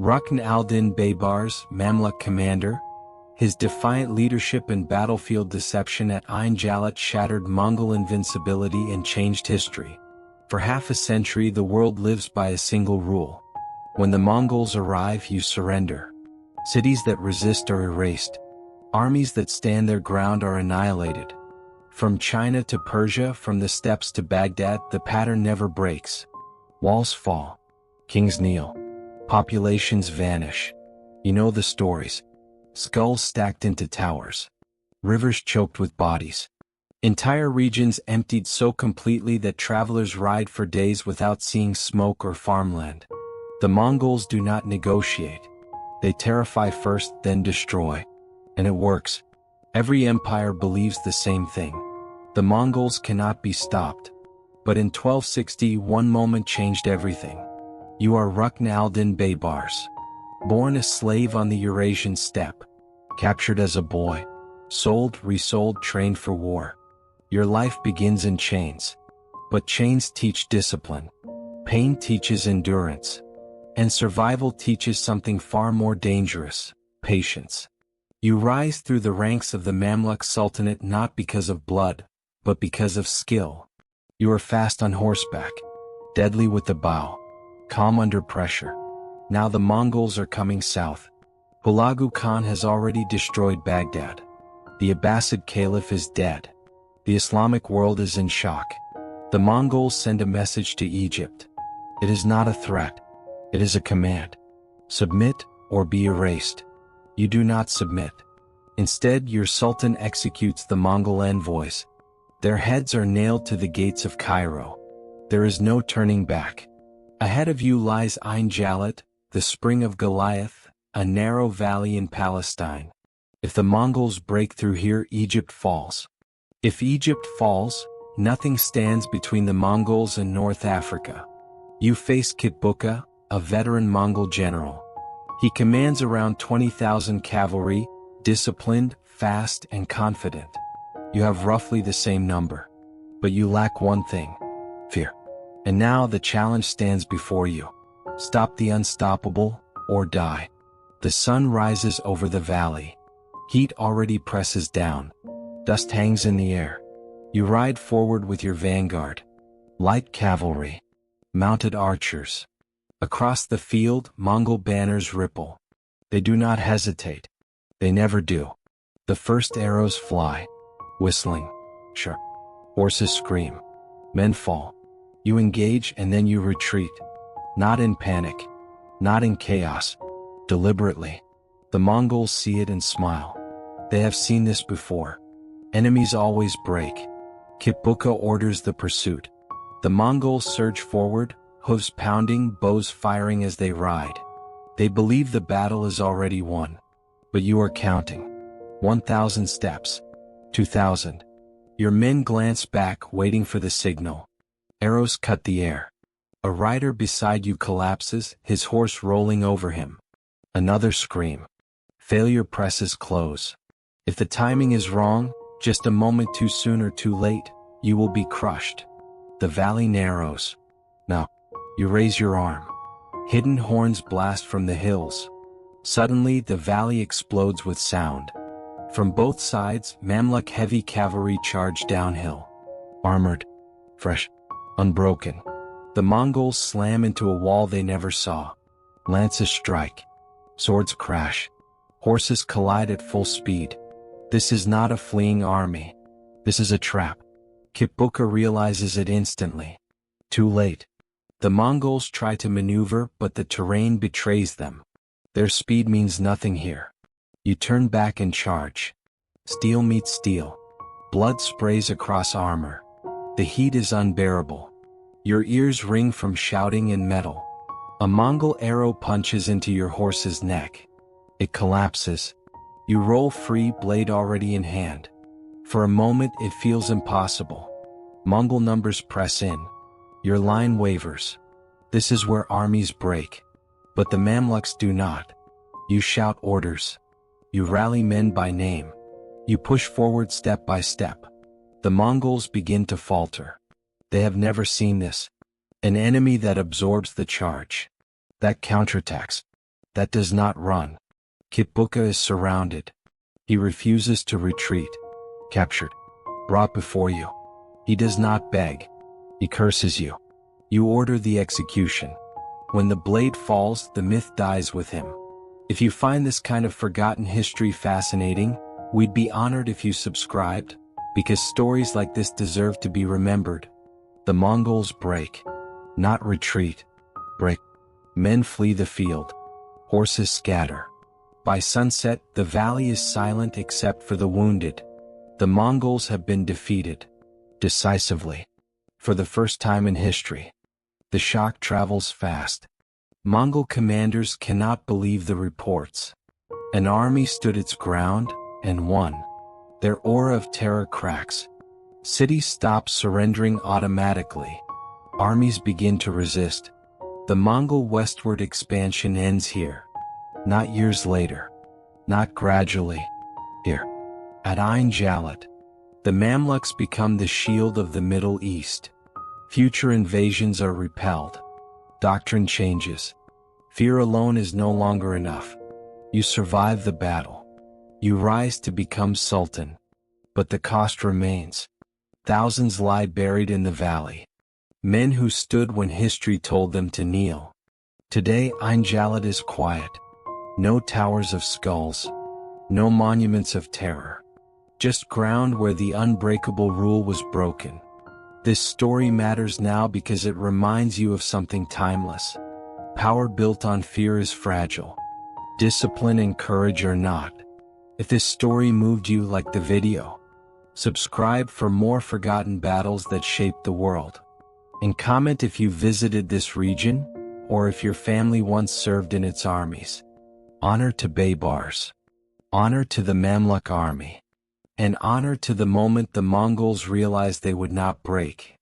Rukn al-Din Baybars, Mamluk commander, his defiant leadership and battlefield deception at Ain Jalut shattered Mongol invincibility and changed history. For half a century the world lives by a single rule. When the Mongols arrive, you surrender. Cities that resist are erased. Armies that stand their ground are annihilated. From China to Persia, from the steppes to Baghdad, the pattern never breaks. Walls fall. Kings kneel. Populations vanish. You know the stories. Skulls stacked into towers. Rivers choked with bodies. Entire regions emptied so completely that travelers ride for days without seeing smoke or farmland. The Mongols do not negotiate. They terrify first, then destroy. And it works. Every empire believes the same thing. The Mongols cannot be stopped. But in 1260, one moment changed everything. You are Rukn al-Din Baybars. Born a slave on the Eurasian steppe. Captured as a boy. Sold, resold, trained for war. Your life begins in chains. But chains teach discipline. Pain teaches endurance. And survival teaches something far more dangerous: patience. You rise through the ranks of the Mamluk Sultanate not because of blood, but because of skill. You are fast on horseback, deadly with the bow, calm under pressure. Now the Mongols are coming south. Hulagu Khan has already destroyed Baghdad. The Abbasid Caliph is dead. The Islamic world is in shock. The Mongols send a message to Egypt. It is not a threat. It is a command. Submit or be erased. You do not submit. Instead, your sultan executes the Mongol envoys. Their heads are nailed to the gates of Cairo. There is no turning back. Ahead of you lies Ain Jalut, the spring of Goliath, a narrow valley in Palestine. If the Mongols break through here, Egypt falls. If Egypt falls, nothing stands between the Mongols and North Africa. You face Kitbuka, a veteran Mongol general. He commands around 20,000 cavalry, disciplined, fast, and confident. You have roughly the same number. But you lack one thing: fear. And now the challenge stands before you. Stop the unstoppable, or die. The sun rises over the valley. Heat already presses down. Dust hangs in the air. You ride forward with your vanguard. Light cavalry. Mounted archers. Across the field, Mongol banners ripple. They do not hesitate. They never do. The first arrows fly. Whistling. Sharp. Horses scream. Men fall. You engage and then you retreat. Not in panic. Not in chaos. Deliberately. The Mongols see it and smile. They have seen this before. Enemies always break. Kitbuka orders the pursuit. The Mongols surge forward, hooves pounding, bows firing as they ride. They believe the battle is already won. But you are counting. 1,000 steps. 2,000. Your men glance back, waiting for the signal. Arrows cut the air. A rider beside you collapses, his horse rolling over him. Another scream. Failure presses close. If the timing is wrong, just a moment too soon or too late, you will be crushed. The valley narrows. Now, you raise your arm. Hidden horns blast from the hills. Suddenly, the valley explodes with sound. From both sides, Mamluk heavy cavalry charge downhill. Armored. Fresh. Unbroken. The Mongols slam into a wall they never saw. Lances strike. Swords crash. Horses collide at full speed. This is not a fleeing army. This is a trap. Kitbuka realizes it instantly. Too late. The Mongols try to maneuver, but the terrain betrays them. Their speed means nothing here. You turn back and charge. Steel meets steel. Blood sprays across armor. The heat is unbearable. Your ears ring from shouting and metal. A Mongol arrow punches into your horse's neck. It collapses. You roll free, blade already in hand. For a moment it feels impossible. Mongol numbers press in. Your line wavers. This is where armies break. But the Mamluks do not. You shout orders. You rally men by name. You push forward step by step. The Mongols begin to falter. They have never seen this. An enemy that absorbs the charge. That counterattacks. that does not run. Kitbuka is surrounded. He refuses to retreat. Captured. Brought before you. He does not beg. He curses you. You order the execution. When the blade falls, the myth dies with him. If you find this kind of forgotten history fascinating, we'd be honored if you subscribed, because stories like this deserve to be remembered. The Mongols break. Not retreat. Break. Men flee the field. Horses scatter. By sunset, the valley is silent except for the wounded. The Mongols have been defeated. Decisively. For the first time in history. The shock travels fast. Mongol commanders cannot believe the reports. An army stood its ground, and won. Their aura of terror cracks. Cities stop surrendering automatically. Armies begin to resist. The Mongol westward expansion ends here. Not years later. Not gradually. Here. At Ain Jalut. The Mamluks become the shield of the Middle East. Future invasions are repelled. Doctrine changes. Fear alone is no longer enough. You survive the battle. You rise to become sultan. But the cost remains. Thousands lie buried in the valley. Men who stood when history told them to kneel. Today Ain Jalut is quiet. No towers of skulls. No monuments of terror. Just ground where the unbreakable rule was broken. This story matters now because it reminds you of something timeless. Power built on fear is fragile. Discipline and courage are not. If this story moved you like the video, subscribe for more forgotten battles that shaped the world. And comment if you visited this region, or if your family once served in its armies. Honor to Baybars. Honor to the Mamluk army. And honor to the moment the Mongols realized they would not break.